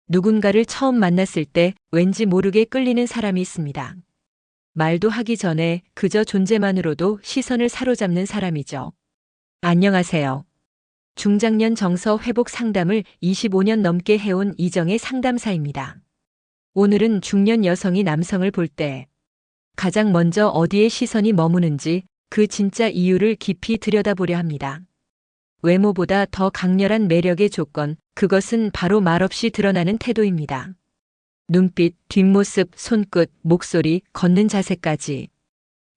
누군가를 처음 만났을 때 왠지 모르게 끌리는 사람이 있습니다. 말도 하기 전에 그저 존재만으로도 시선을 사로잡는 사람이죠. 안녕하세요. 중장년 정서 회복 상담을 25년 넘게 해온 이정의 상담사입니다. 오늘은 중년 여성이 남성을 볼 때 가장 먼저 어디에 시선이 머무는지 그 진짜 이유를 깊이 들여다보려 합니다. 외모보다 더 강렬한 매력의 조건, 그것은 바로 말없이 드러나는 태도입니다. 눈빛, 뒷모습, 손끝, 목소리, 걷는 자세까지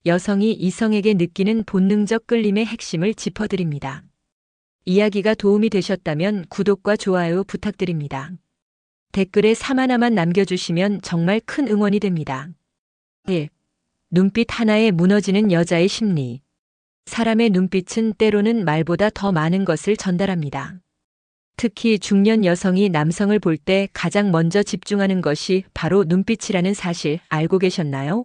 여성이 이성에게 느끼는 본능적 끌림의 핵심을 짚어드립니다. 이야기가 도움이 되셨다면 구독과 좋아요 부탁드립니다. 댓글에 3 하나만 남겨주시면 정말 큰 응원이 됩니다. 1. 눈빛 하나에 무너지는 여자의 심리. 사람의 눈빛은 때로는 말보다 더 많은 것을 전달합니다. 특히 중년 여성이 남성을 볼 때 가장 먼저 집중하는 것이 바로 눈빛이라는 사실 알고 계셨나요?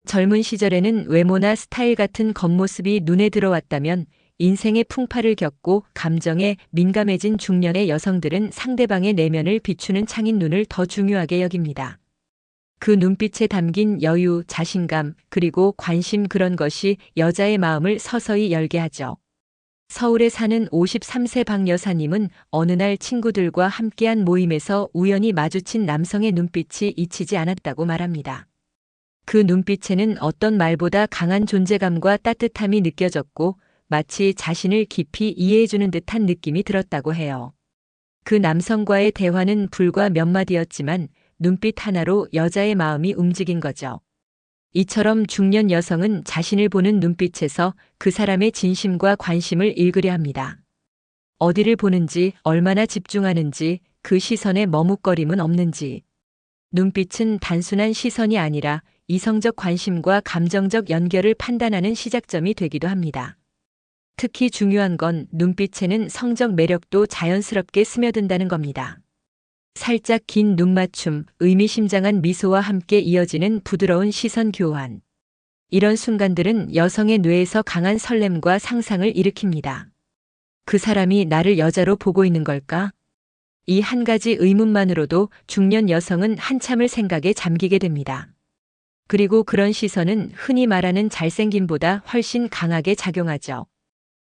젊은 시절에는 외모나 스타일 같은 겉모습이 눈에 들어왔다면 인생의 풍파를 겪고 감정에 민감해진 중년의 여성들은 상대방의 내면을 비추는 창인 눈을 더 중요하게 여깁니다. 그 눈빛에 담긴 여유, 자신감, 그리고 관심, 그런 것이 여자의 마음을 서서히 열게 하죠. 서울에 사는 53세 박 여사님은 어느 날 친구들과 함께한 모임에서 우연히 마주친 남성의 눈빛이 잊히지 않았다고 말합니다. 그 눈빛에는 어떤 말보다 강한 존재감과 따뜻함이 느껴졌고 마치 자신을 깊이 이해해주는 듯한 느낌이 들었다고 해요. 그 남성과의 대화는 불과 몇 마디였지만 눈빛 하나로 여자의 마음이 움직인 거죠. 이처럼 중년 여성은 자신을 보는 눈빛에서 그 사람의 진심과 관심을 읽으려 합니다. 어디를 보는지, 얼마나 집중하는지, 그 시선에 머뭇거림은 없는지. 눈빛은 단순한 시선이 아니라 이성적 관심과 감정적 연결을 판단하는 시작점이 되기도 합니다. 특히 중요한 건 눈빛에는 성적 매력도 자연스럽게 스며든다는 겁니다. 살짝 긴 눈맞춤, 의미심장한 미소와 함께 이어지는 부드러운 시선 교환. 이런 순간들은 여성의 뇌에서 강한 설렘과 상상을 일으킵니다. 그 사람이 나를 여자로 보고 있는 걸까? 이 한 가지 의문만으로도 중년 여성은 한참을 생각에 잠기게 됩니다. 그리고 그런 시선은 흔히 말하는 잘생김보다 훨씬 강하게 작용하죠.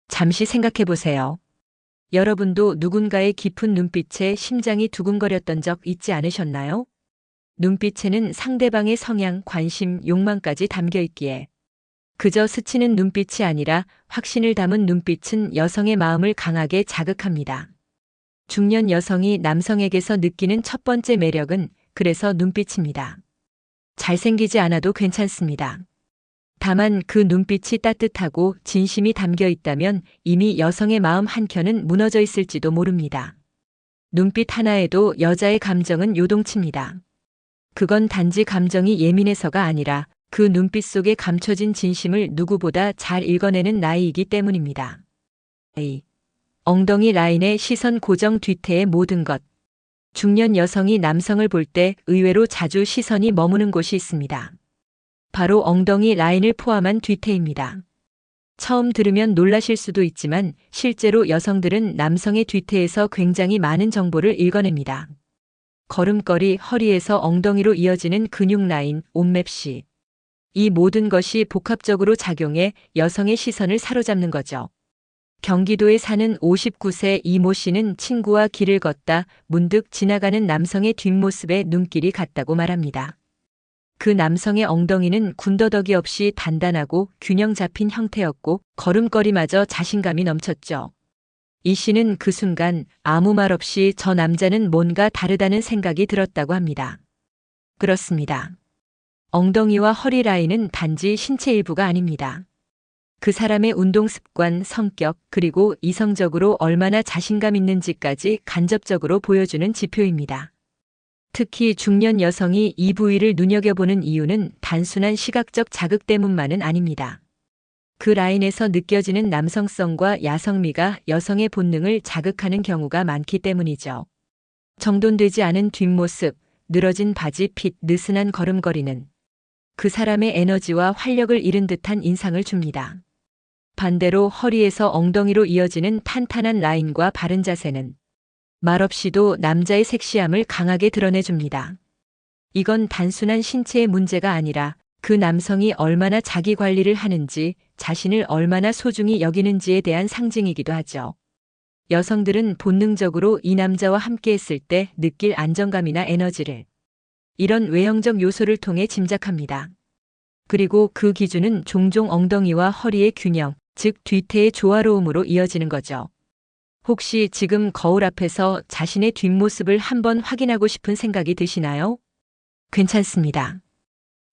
잠시 생각해 보세요. 여러분도 누군가의 깊은 눈빛에 심장이 두근거렸던 적 있지 않으셨나요? 눈빛에는 상대방의 성향, 관심, 욕망까지 담겨 있기에 그저 스치는 눈빛이 아니라 확신을 담은 눈빛은 여성의 마음을 강하게 자극합니다. 중년 여성이 남성에게서 느끼는 첫 번째 매력은 그래서 눈빛입니다. 잘생기지 않아도 괜찮습니다. 다만 그 눈빛이 따뜻하고 진심이 담겨 있다면 이미 여성의 마음 한켠은 무너져 있을지도 모릅니다. 눈빛 하나에도 여자의 감정은 요동칩니다. 그건 단지 감정이 예민해서가 아니라 그 눈빛 속에 감춰진 진심을 누구보다 잘 읽어내는 나이이기 때문입니다. A. 엉덩이 라인의 시선 고정, 뒤태의 모든 것. 중년 여성이 남성을 볼 때 의외로 자주 시선이 머무는 곳이 있습니다. 바로 엉덩이 라인을 포함한 뒤태입니다. 처음 들으면 놀라실 수도 있지만 실제로 여성들은 남성의 뒤태에서 굉장히 많은 정보를 읽어냅니다. 걸음걸이, 허리에서 엉덩이로 이어지는 근육 라인, 옷맵시. 이 모든 것이 복합적으로 작용해 여성의 시선을 사로잡는 거죠. 경기도에 사는 59세 이모 씨는 친구와 길을 걷다 문득 지나가는 남성의 뒷모습에 눈길이 갔다고 말합니다. 그 남성의 엉덩이는 군더더기 없이 단단하고 균형 잡힌 형태였고 걸음걸이마저 자신감이 넘쳤죠. 이 씨는 그 순간 아무 말 없이 저 남자는 뭔가 다르다는 생각이 들었다고 합니다. 그렇습니다. 엉덩이와 허리 라인은 단지 신체 일부가 아닙니다. 그 사람의 운동 습관, 성격, 그리고 이성적으로 얼마나 자신감 있는지까지 간접적으로 보여주는 지표입니다. 특히 중년 여성이 이 부위를 눈여겨보는 이유는 단순한 시각적 자극 때문만은 아닙니다. 그 라인에서 느껴지는 남성성과 야성미가 여성의 본능을 자극하는 경우가 많기 때문이죠. 정돈되지 않은 뒷모습, 늘어진 바지 핏, 느슨한 걸음걸이는 그 사람의 에너지와 활력을 잃은 듯한 인상을 줍니다. 반대로 허리에서 엉덩이로 이어지는 탄탄한 라인과 바른 자세는 말없이도 남자의 섹시함을 강하게 드러내줍니다. 이건 단순한 신체의 문제가 아니라 그 남성이 얼마나 자기 관리를 하는지, 자신을 얼마나 소중히 여기는지에 대한 상징이기도 하죠. 여성들은 본능적으로 이 남자와 함께 했을 때 느낄 안정감이나 에너지를 이런 외형적 요소를 통해 짐작합니다. 그리고 그 기준은 종종 엉덩이와 허리의 균형, 즉 뒤태의 조화로움으로 이어지는 거죠. 혹시 지금 거울 앞에서 자신의 뒷모습을 한번 확인하고 싶은 생각이 드시나요? 괜찮습니다.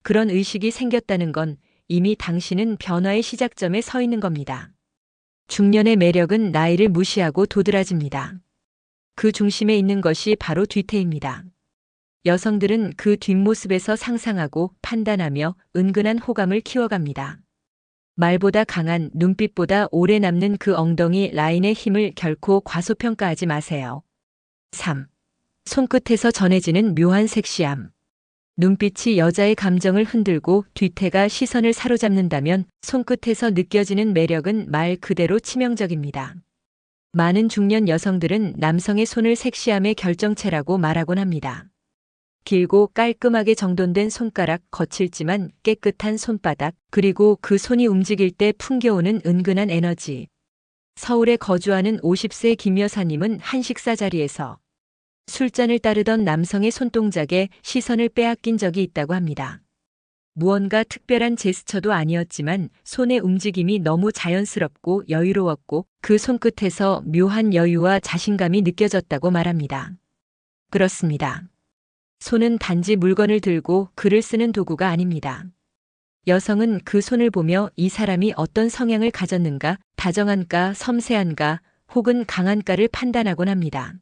그런 의식이 생겼다는 건 이미 당신은 변화의 시작점에 서 있는 겁니다. 중년의 매력은 나이를 무시하고 도드라집니다. 그 중심에 있는 것이 바로 뒤태입니다. 여성들은 그 뒷모습에서 상상하고 판단하며 은근한 호감을 키워갑니다. 말보다 강한, 눈빛보다 오래 남는 그 엉덩이 라인의 힘을 결코 과소평가하지 마세요. 3. 손끝에서 전해지는 묘한 섹시함. 눈빛이 여자의 감정을 흔들고 뒤태가 시선을 사로잡는다면 손끝에서 느껴지는 매력은 말 그대로 치명적입니다. 많은 중년 여성들은 남성의 손을 섹시함의 결정체라고 말하곤 합니다. 길고 깔끔하게 정돈된 손가락, 거칠지만 깨끗한 손바닥, 그리고 그 손이 움직일 때 풍겨오는 은근한 에너지. 서울에 거주하는 50세 김 여사님은 한 식사 자리에서 술잔을 따르던 남성의 손동작에 시선을 빼앗긴 적이 있다고 합니다. 무언가 특별한 제스처도 아니었지만 손의 움직임이 너무 자연스럽고 여유로웠고 그 손끝에서 묘한 여유와 자신감이 느껴졌다고 말합니다. 그렇습니다. 손은 단지 물건을 들고 글을 쓰는 도구가 아닙니다. 여성은 그 손을 보며 이 사람이 어떤 성향을 가졌는가, 다정한가, 섬세한가, 혹은 강한가를 판단하곤 합니다.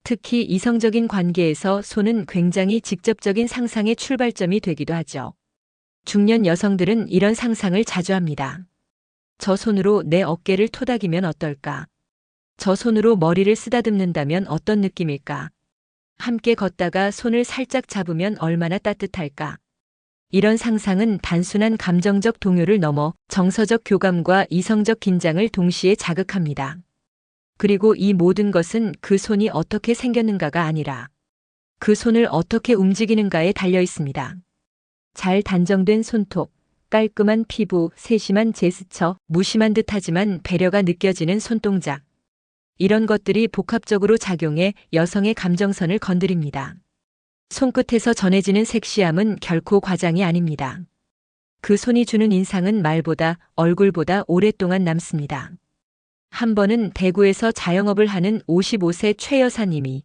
특히 이성적인 관계에서 손은 굉장히 직접적인 상상의 출발점이 되기도 하죠. 중년 여성들은 이런 상상을 자주 합니다. 저 손으로 내 어깨를 토닥이면 어떨까? 저 손으로 머리를 쓰다듬는다면 어떤 느낌일까? 함께 걷다가 손을 살짝 잡으면 얼마나 따뜻할까? 이런 상상은 단순한 감정적 동요를 넘어 정서적 교감과 이성적 긴장을 동시에 자극합니다. 그리고 이 모든 것은 그 손이 어떻게 생겼는가가 아니라 그 손을 어떻게 움직이는가에 달려 있습니다. 잘 단정된 손톱, 깔끔한 피부, 세심한 제스처, 무심한 듯하지만 배려가 느껴지는 손동작. 이런 것들이 복합적으로 작용해 여성의 감정선을 건드립니다. 손끝에서 전해지는 섹시함은 결코 과장이 아닙니다. 그 손이 주는 인상은 말보다 얼굴보다 오랫동안 남습니다. 한 번은 대구에서 자영업을 하는 55세 최 여사님이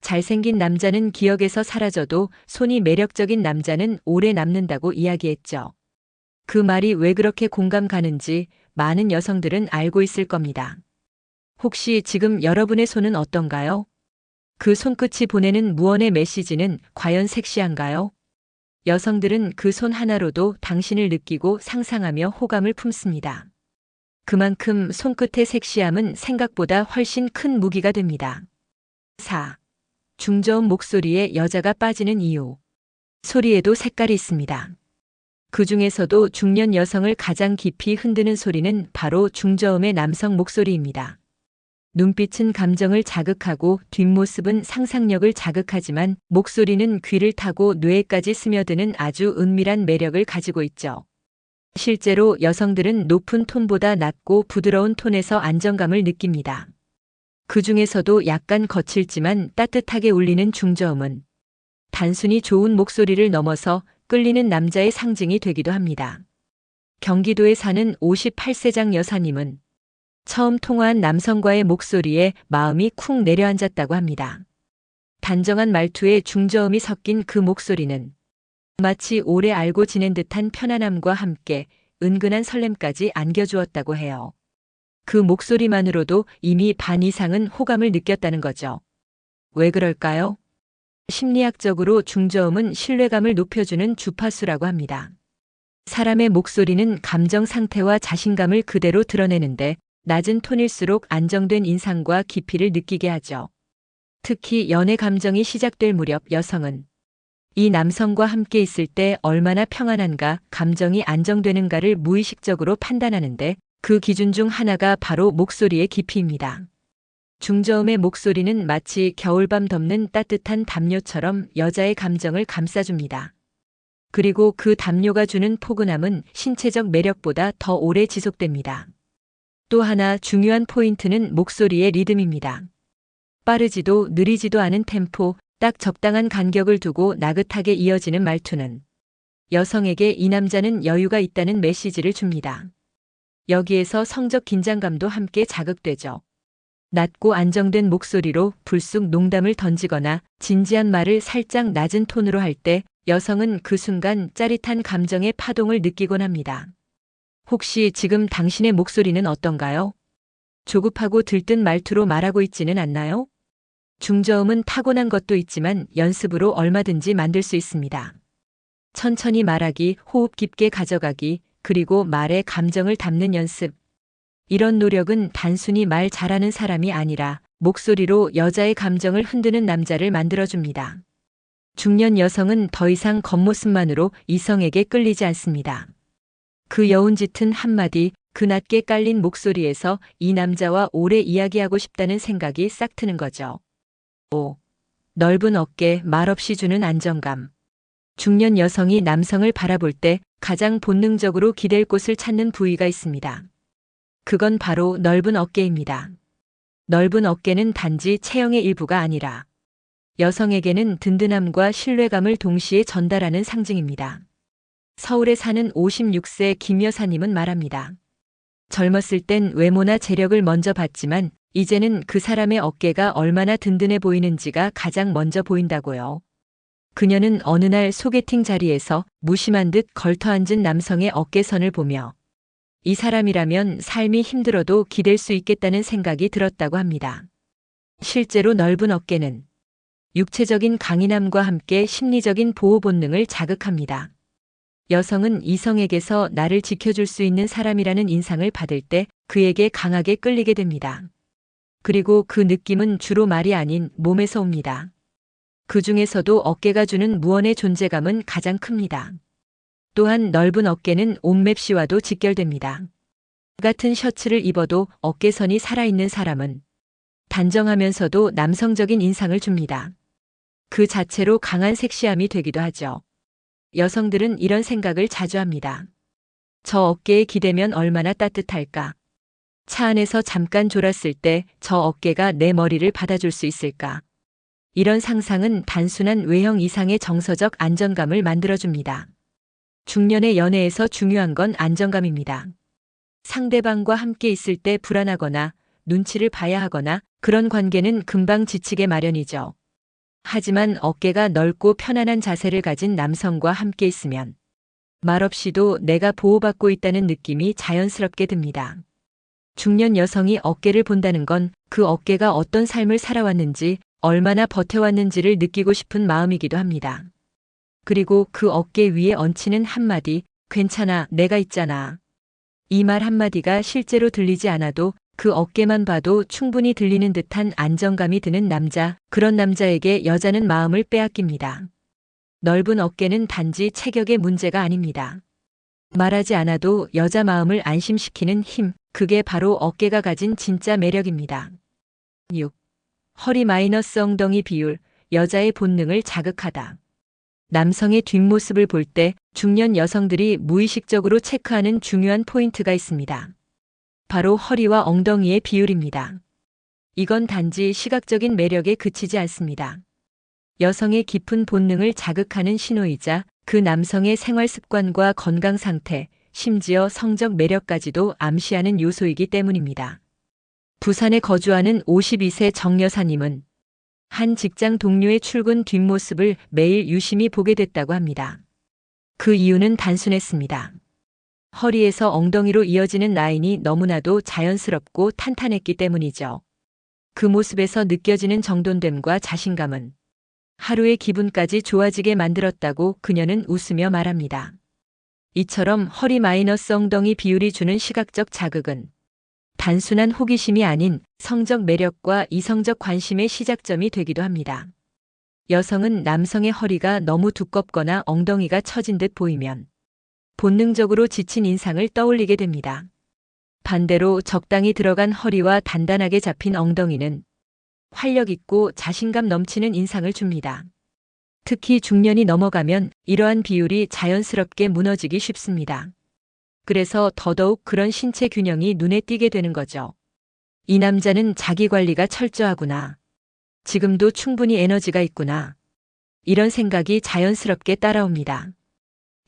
잘생긴 남자는 기억에서 사라져도 손이 매력적인 남자는 오래 남는다고 이야기했죠. 그 말이 왜 그렇게 공감 가는지 많은 여성들은 알고 있을 겁니다. 혹시 지금 여러분의 손은 어떤가요? 그 손끝이 보내는 무언의 메시지는 과연 섹시한가요? 여성들은 그 손 하나로도 당신을 느끼고 상상하며 호감을 품습니다. 그만큼 손끝의 섹시함은 생각보다 훨씬 큰 무기가 됩니다. 4. 중저음 목소리에 여자가 빠지는 이유. 소리에도 색깔이 있습니다. 그 중에서도 중년 여성을 가장 깊이 흔드는 소리는 바로 중저음의 남성 목소리입니다. 눈빛은 감정을 자극하고 뒷모습은 상상력을 자극하지만 목소리는 귀를 타고 뇌에까지 스며드는 아주 은밀한 매력을 가지고 있죠. 실제로 여성들은 높은 톤보다 낮고 부드러운 톤에서 안정감을 느낍니다. 그 중에서도 약간 거칠지만 따뜻하게 울리는 중저음은 단순히 좋은 목소리를 넘어서 끌리는 남자의 상징이 되기도 합니다. 경기도에 사는 58세장 여사님은 처음 통화한 남성과의 목소리에 마음이 쿵 내려앉았다고 합니다. 단정한 말투에 중저음이 섞인 그 목소리는 마치 오래 알고 지낸 듯한 편안함과 함께 은근한 설렘까지 안겨주었다고 해요. 그 목소리만으로도 이미 반 이상은 호감을 느꼈다는 거죠. 왜 그럴까요? 심리학적으로 중저음은 신뢰감을 높여주는 주파수라고 합니다. 사람의 목소리는 감정 상태와 자신감을 그대로 드러내는데 낮은 톤일수록 안정된 인상과 깊이를 느끼게 하죠. 특히 연애 감정이 시작될 무렵 여성은 이 남성과 함께 있을 때 얼마나 평안한가, 감정이 안정되는가를 무의식적으로 판단하는데 그 기준 중 하나가 바로 목소리의 깊이입니다. 중저음의 목소리는 마치 겨울밤 덮는 따뜻한 담요처럼 여자의 감정을 감싸줍니다. 그리고 그 담요가 주는 포근함은 신체적 매력보다 더 오래 지속됩니다. 또 하나 중요한 포인트는 목소리의 리듬입니다. 빠르지도 느리지도 않은 템포, 딱 적당한 간격을 두고 나긋하게 이어지는 말투는 여성에게 이 남자는 여유가 있다는 메시지를 줍니다. 여기에서 성적 긴장감도 함께 자극되죠. 낮고 안정된 목소리로 불쑥 농담을 던지거나 진지한 말을 살짝 낮은 톤으로 할 때 여성은 그 순간 짜릿한 감정의 파동을 느끼곤 합니다. 혹시 지금 당신의 목소리는 어떤가요? 조급하고 들뜬 말투로 말하고 있지는 않나요? 중저음은 타고난 것도 있지만 연습으로 얼마든지 만들 수 있습니다. 천천히 말하기, 호흡 깊게 가져가기, 그리고 말에 감정을 담는 연습. 이런 노력은 단순히 말 잘하는 사람이 아니라 목소리로 여자의 감정을 흔드는 남자를 만들어줍니다. 중년 여성은 더 이상 겉모습만으로 이성에게 끌리지 않습니다. 그 여운 짙은 한마디, 그 낮게 깔린 목소리에서 이 남자와 오래 이야기하고 싶다는 생각이 싹 트는 거죠. 5. 넓은 어깨, 말없이 주는 안정감. 중년 여성이 남성을 바라볼 때 가장 본능적으로 기댈 곳을 찾는 부위가 있습니다. 그건 바로 넓은 어깨입니다. 넓은 어깨는 단지 체형의 일부가 아니라 여성에게는 든든함과 신뢰감을 동시에 전달하는 상징입니다. 서울에 사는 56세 김 여사님은 말합니다. 젊었을 땐 외모나 재력을 먼저 봤지만 이제는 그 사람의 어깨가 얼마나 든든해 보이는지가 가장 먼저 보인다고요. 그녀는 어느 날 소개팅 자리에서 무심한 듯 걸터앉은 남성의 어깨선을 보며 이 사람이라면 삶이 힘들어도 기댈 수 있겠다는 생각이 들었다고 합니다. 실제로 넓은 어깨는 육체적인 강인함과 함께 심리적인 보호 본능을 자극합니다. 여성은 이성에게서 나를 지켜줄 수 있는 사람이라는 인상을 받을 때 그에게 강하게 끌리게 됩니다. 그리고 그 느낌은 주로 말이 아닌 몸에서 옵니다. 그 중에서도 어깨가 주는 무언의 존재감은 가장 큽니다. 또한 넓은 어깨는 옷맵시와도 직결됩니다. 같은 셔츠를 입어도 어깨선이 살아있는 사람은 단정하면서도 남성적인 인상을 줍니다. 그 자체로 강한 섹시함이 되기도 하죠. 여성들은 이런 생각을 자주 합니다. 저 어깨에 기대면 얼마나 따뜻할까? 차 안에서 잠깐 졸았을 때 저 어깨가 내 머리를 받아줄 수 있을까? 이런 상상은 단순한 외형 이상의 정서적 안정감을 만들어줍니다. 중년의 연애에서 중요한 건 안정감입니다. 상대방과 함께 있을 때 불안하거나 눈치를 봐야 하거나 그런 관계는 금방 지치게 마련이죠. 하지만 어깨가 넓고 편안한 자세를 가진 남성과 함께 있으면 말없이도 내가 보호받고 있다는 느낌이 자연스럽게 듭니다. 중년 여성이 어깨를 본다는 건 그 어깨가 어떤 삶을 살아왔는지, 얼마나 버텨왔는지를 느끼고 싶은 마음이기도 합니다. 그리고 그 어깨 위에 얹히는 한마디, 괜찮아, 내가 있잖아. 이 말 한마디가 실제로 들리지 않아도 그 어깨만 봐도 충분히 들리는 듯한 안정감이 드는 남자, 그런 남자에게 여자는 마음을 빼앗깁니다. 넓은 어깨는 단지 체격의 문제가 아닙니다. 말하지 않아도 여자 마음을 안심시키는 힘, 그게 바로 어깨가 가진 진짜 매력입니다. 6. 허리 마이너스 엉덩이 비율, 여자의 본능을 자극하다. 남성의 뒷모습을 볼 때 중년 여성들이 무의식적으로 체크하는 중요한 포인트가 있습니다. 바로 허리와 엉덩이의 비율입니다. 이건 단지 시각적인 매력에 그치지 않습니다. 여성의 깊은 본능을 자극하는 신호이자 그 남성의 생활 습관과 건강 상태, 심지어 성적 매력까지도 암시하는 요소이기 때문입니다. 부산에 거주하는 52세 정 여사님은 한 직장 동료의 출근 뒷모습을 매일 유심히 보게 됐다고 합니다. 그 이유는 단순했습니다. 허리에서 엉덩이로 이어지는 라인이 너무나도 자연스럽고 탄탄했기 때문이죠. 그 모습에서 느껴지는 정돈됨과 자신감은 하루의 기분까지 좋아지게 만들었다고 그녀는 웃으며 말합니다. 이처럼 허리 마이너스 엉덩이 비율이 주는 시각적 자극은 단순한 호기심이 아닌 성적 매력과 이성적 관심의 시작점이 되기도 합니다. 여성은 남성의 허리가 너무 두껍거나 엉덩이가 처진 듯 보이면 본능적으로 지친 인상을 떠올리게 됩니다. 반대로 적당히 들어간 허리와 단단하게 잡힌 엉덩이는 활력 있고 자신감 넘치는 인상을 줍니다. 특히 중년이 넘어가면 이러한 비율이 자연스럽게 무너지기 쉽습니다. 그래서 더더욱 그런 신체 균형이 눈에 띄게 되는 거죠. 이 남자는 자기 관리가 철저하구나. 지금도 충분히 에너지가 있구나. 이런 생각이 자연스럽게 따라옵니다.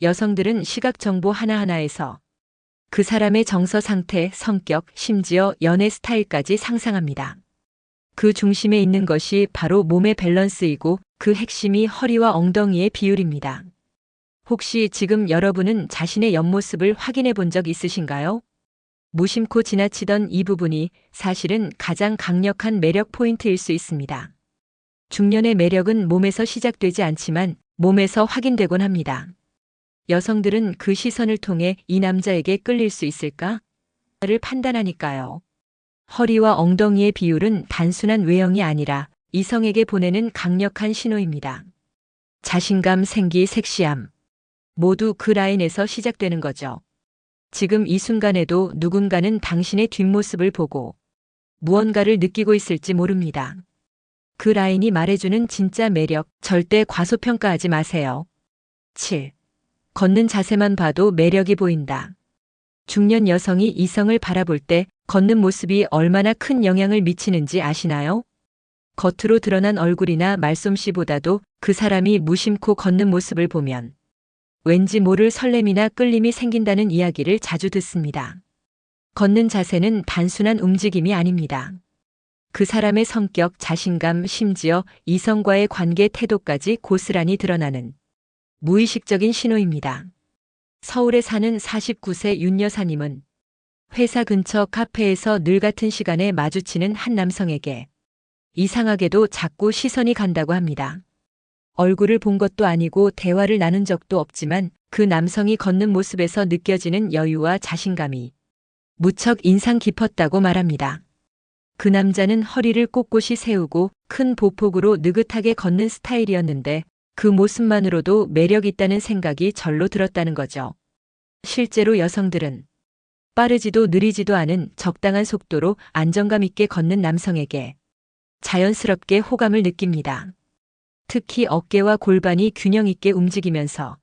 여성들은 시각 정보 하나하나에서 그 사람의 정서 상태, 성격, 심지어 연애 스타일까지 상상합니다. 그 중심에 있는 것이 바로 몸의 밸런스이고 그 핵심이 허리와 엉덩이의 비율입니다. 혹시 지금 여러분은 자신의 옆모습을 확인해 본 적 있으신가요? 무심코 지나치던 이 부분이 사실은 가장 강력한 매력 포인트일 수 있습니다. 중년의 매력은 몸에서 시작되지 않지만 몸에서 확인되곤 합니다. 여성들은 그 시선을 통해 이 남자에게 끌릴 수 있을까? 를 판단하니까요. 허리와 엉덩이의 비율은 단순한 외형이 아니라 이성에게 보내는 강력한 신호입니다. 자신감, 생기, 섹시함. 모두 그 라인에서 시작되는 거죠. 지금 이 순간에도 누군가는 당신의 뒷모습을 보고 무언가를 느끼고 있을지 모릅니다. 그 라인이 말해주는 진짜 매력, 절대 과소평가하지 마세요. 7. 걷는 자세만 봐도 매력이 보인다. 중년 여성이 이성을 바라볼 때 걷는 모습이 얼마나 큰 영향을 미치는지 아시나요? 겉으로 드러난 얼굴이나 말솜씨보다도 그 사람이 무심코 걷는 모습을 보면 왠지 모를 설렘이나 끌림이 생긴다는 이야기를 자주 듣습니다. 걷는 자세는 단순한 움직임이 아닙니다. 그 사람의 성격, 자신감, 심지어 이성과의 관계 태도까지 고스란히 드러나는 무의식적인 신호입니다. 서울에 사는 49세 윤 여사님은 회사 근처 카페에서 늘 같은 시간에 마주치는 한 남성에게 이상하게도 자꾸 시선이 간다고 합니다. 얼굴을 본 것도 아니고 대화를 나눈 적도 없지만 그 남성이 걷는 모습에서 느껴지는 여유와 자신감이 무척 인상 깊었다고 말합니다. 그 남자는 허리를 꼿꼿이 세우고 큰 보폭으로 느긋하게 걷는 스타일이었는데 그 모습만으로도 매력 있다는 생각이 절로 들었다는 거죠. 실제로 여성들은 빠르지도 느리지도 않은 적당한 속도로 안정감 있게 걷는 남성에게 자연스럽게 호감을 느낍니다. 특히 어깨와 골반이 균형 있게 움직이면서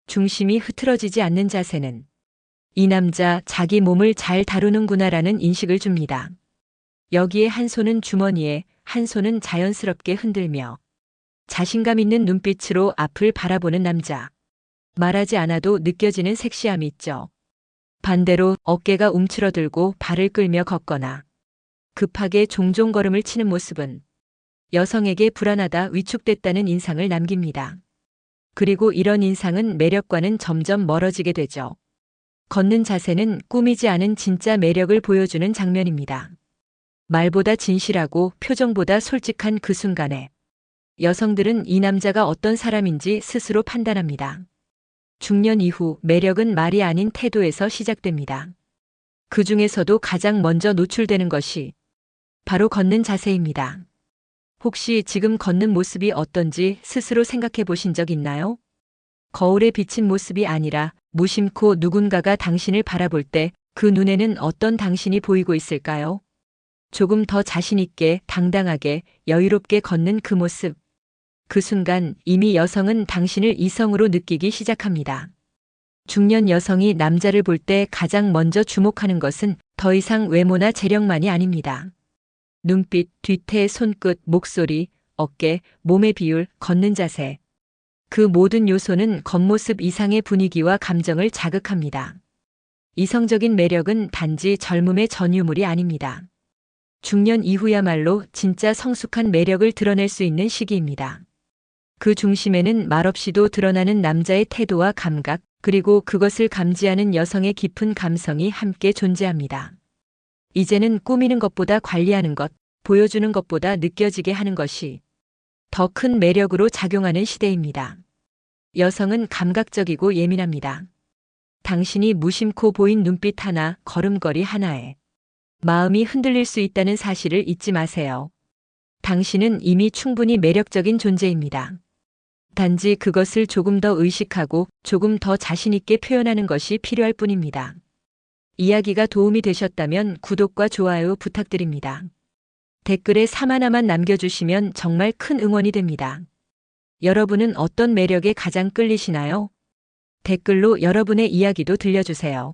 중심이 흐트러지지 않는 자세는 이 남자 자기 몸을 잘 다루는구나라는 인식을 줍니다. 여기에 한 손은 주머니에, 한 손은 자연스럽게 흔들며 자신감 있는 눈빛으로 앞을 바라보는 남자. 말하지 않아도 느껴지는 섹시함이 있죠. 반대로 어깨가 움츠러들고 발을 끌며 걷거나 급하게 종종 걸음을 치는 모습은 여성에게 불안하다, 위축됐다는 인상을 남깁니다. 그리고 이런 인상은 매력과는 점점 멀어지게 되죠. 걷는 자세는 꾸미지 않은 진짜 매력을 보여주는 장면입니다. 말보다 진실하고 표정보다 솔직한 그 순간에 여성들은 이 남자가 어떤 사람인지 스스로 판단합니다. 중년 이후 매력은 말이 아닌 태도에서 시작됩니다. 그 중에서도 가장 먼저 노출되는 것이 바로 걷는 자세입니다. 혹시 지금 걷는 모습이 어떤지 스스로 생각해 보신 적 있나요? 거울에 비친 모습이 아니라 무심코 누군가가 당신을 바라볼 때 그 눈에는 어떤 당신이 보이고 있을까요? 조금 더 자신 있게, 당당하게, 여유롭게 걷는 그 모습. 그 순간 이미 여성은 당신을 이성으로 느끼기 시작합니다. 중년 여성이 남자를 볼 때 가장 먼저 주목하는 것은 더 이상 외모나 재력만이 아닙니다. 눈빛, 뒤태, 손끝, 목소리, 어깨, 몸의 비율, 걷는 자세. 그 모든 요소는 겉모습 이상의 분위기와 감정을 자극합니다. 이성적인 매력은 단지 젊음의 전유물이 아닙니다. 중년 이후야말로 진짜 성숙한 매력을 드러낼 수 있는 시기입니다. 그 중심에는 말없이도 드러나는 남자의 태도와 감각, 그리고 그것을 감지하는 여성의 깊은 감성이 함께 존재합니다. 이제는 꾸미는 것보다 관리하는 것, 보여주는 것보다 느껴지게 하는 것이 더 큰 매력으로 작용하는 시대입니다. 여성은 감각적이고 예민합니다. 당신이 무심코 보인 눈빛 하나, 걸음걸이 하나에 마음이 흔들릴 수 있다는 사실을 잊지 마세요. 당신은 이미 충분히 매력적인 존재입니다. 단지 그것을 조금 더 의식하고 조금 더 자신 있게 표현하는 것이 필요할 뿐입니다. 이야기가 도움이 되셨다면 구독과 좋아요 부탁드립니다. 댓글에 3 하나만 남겨주시면 정말 큰 응원이 됩니다. 여러분은 어떤 매력에 가장 끌리시나요? 댓글로 여러분의 이야기도 들려주세요.